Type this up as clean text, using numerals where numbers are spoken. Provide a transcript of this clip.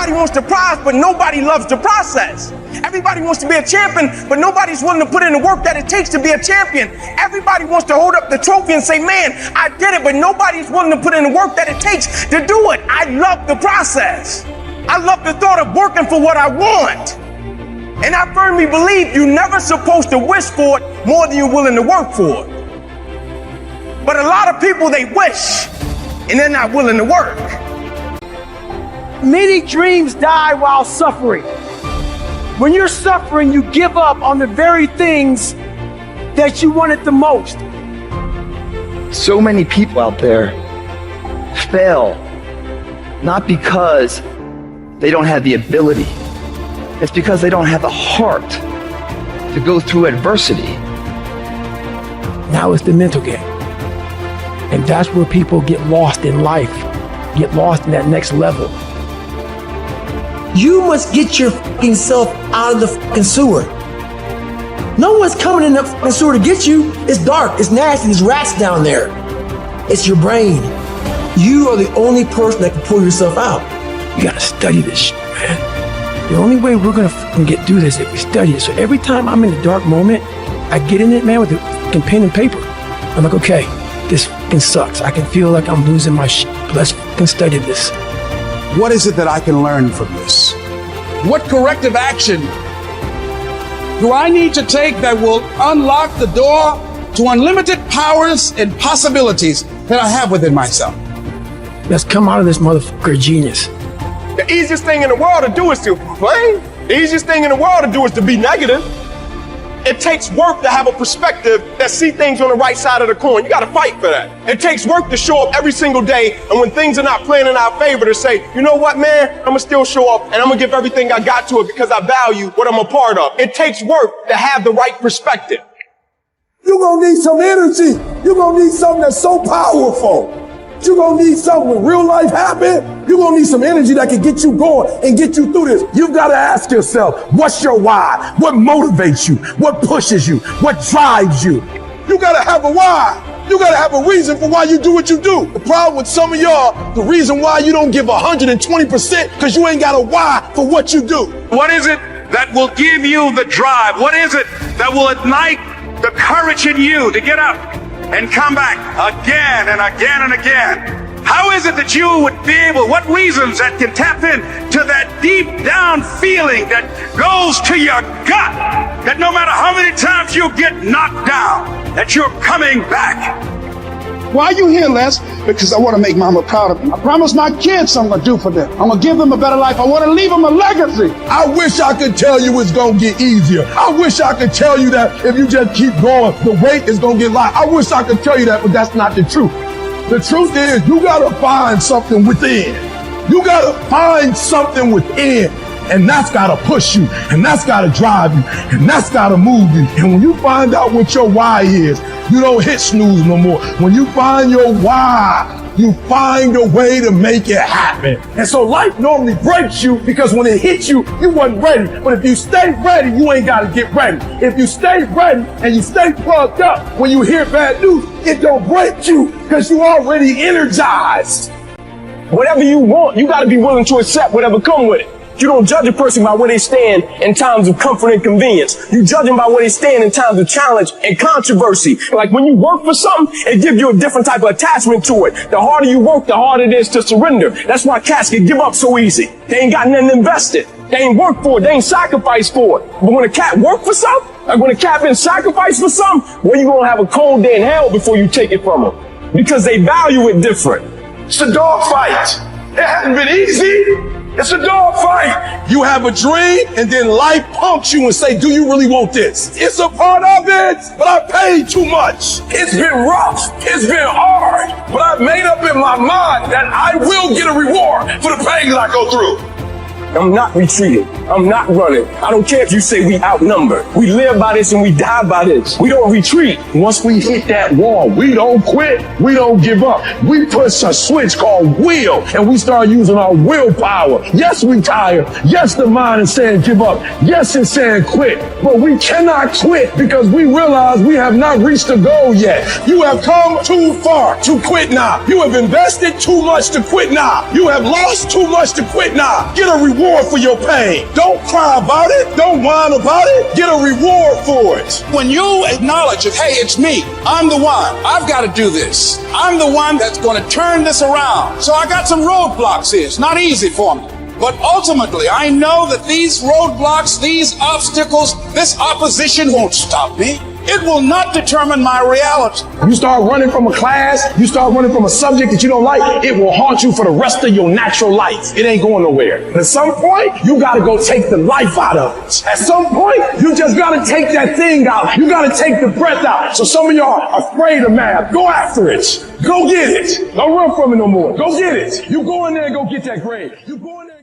Everybody wants the prize, but nobody loves the process. Everybody wants to be a champion, but nobody's willing to put in the work that it takes to be a champion. Everybody wants to hold up the trophy and say, man, I did it, but nobody's willing to put in the work that it takes to do it. I love the process. I love the thought of working for what I want. And I firmly believe you're never supposed to wish for it more than you're willing to work for it. But a lot of people, they wish, and they're not willing to work. Many dreams die while suffering. When you're suffering, you give up on the very things that you wanted the most. So many people out there fail, not because they don't have the ability. It's because they don't have the heart to go through adversity. Now it's the mental game. And that's where people get lost in life, get lost in that next level. You must get your fucking self out of the fucking sewer. No one's coming in the fucking sewer to get you. It's dark, it's nasty, there's rats down there. It's your brain. You are the only person that can pull yourself out. You gotta study this shit, man. The only way we're gonna fucking get through this is if we study it. So every time I'm in a dark moment, I get in it, man, with a fucking pen and paper. I'm like, okay, this fucking sucks. I can feel like I'm losing my shit, but let's fucking study this. What is it that I can learn from this? What corrective action do I need to take that will unlock the door to unlimited powers and possibilities that I have within myself? Let's come out of this motherfucker genius. The easiest thing in the world to do is to complain. The easiest thing in the world to do is to be negative. It takes work to have a perspective that see things on the right side of the coin. You got to fight for that. It takes work to show up every single day, and when things are not playing in our favor, to say, you know what, man, I'm gonna still show up, and I'm gonna give everything I got to it because I value what I'm a part of. It takes work to have the right perspective. You're gonna need some energy. You're gonna need something that's so powerful. You're gonna need something when real life happens. You're gonna need some energy that can get you going and get you through this. You've got to ask yourself, what's your why? What motivates you? What pushes you? What drives you? You gotta have a why. You gotta have a reason for why you do what you do. The problem with some of y'all, the reason why you don't give 120% because you ain't got a why for what you do. What is it that will give you the drive? What is it that will ignite the courage in you to get up and come back again and again and again? How is it that you would be able, what reasons that can tap into that deep down feeling that goes to your gut, that no matter how many times you get knocked down, that you're coming back? Why are you here, Les? Because I want to make Mama proud of me. I promise my kids I'm going to do for them. I'm going to give them a better life. I want to leave them a legacy. I wish I could tell you it's gonna get easier. I wish I could tell you that if you just keep going, the weight is gonna get light. I wish I could tell you that, but that's not the truth. The truth is, you gotta find something within. You gotta find something within, and that's gotta push you, and that's gotta drive you, and that's gotta move you. And when you find out what your why is, you don't hit snooze no more. When you find your why, you find a way to make it happen. And so life normally breaks you because when it hits you, you wasn't ready. But if you stay ready, you ain't got to get ready. If you stay ready and you stay plugged up, when you hear bad news, it don't break you because you already energized. Whatever you want, you got to be willing to accept whatever come with it. You don't judge a person by where they stand in times of comfort and convenience. You judge them by where they stand in times of challenge and controversy. Like when you work for something, it gives you a different type of attachment to it. The harder you work, the harder it is to surrender. That's why cats can give up so easy. They ain't got nothing invested. They ain't worked for it. They ain't sacrificed for it. But when a cat work for something, like when a cat been sacrificed for something, well, you gonna have a cold day in hell before you take it from them. Because they value it different. It's a dog fight. It hasn't been easy. It's a dog fight. You have a dream and then life pumps you and say, do you really want this? It's a part of it, but I paid too much. It's been rough. It's been hard, but I've made up in my mind that I will get a reward for the pain I go through. I'm not retreating. I'm not running. I don't care if you say we outnumbered. We live by this and we die by this. We don't retreat. Once we hit that wall, we don't quit. We don't give up. We push a switch called will, and we start using our willpower. Yes, we tired. Yes, the mind is saying give up. Yes, it's saying quit. But we cannot quit because we realize we have not reached the goal yet. You have come too far to quit now. You have invested too much to quit now. You have lost too much to quit now. Get a reward for your pain. Don't cry about it. Don't whine about it. Get a reward for it. When you acknowledge it, hey, it's me. I'm the one. I've got to do this. I'm the one that's going to turn this around. So I got some roadblocks here. It's not easy for me. But ultimately, I know that these roadblocks, these obstacles, this opposition won't stop me. It will not determine my reality. You start running from a class, you start running from a subject that you don't like, it will haunt you for the rest of your natural life. It ain't going nowhere. But at some point, you gotta go take the life out of it. At some point, you just gotta take that thing out. You gotta take the breath out. So some of y'all are afraid of math. Go after it. Go get it. Don't run from it no more. Go get it. You go in there and go get that grade. You go in there.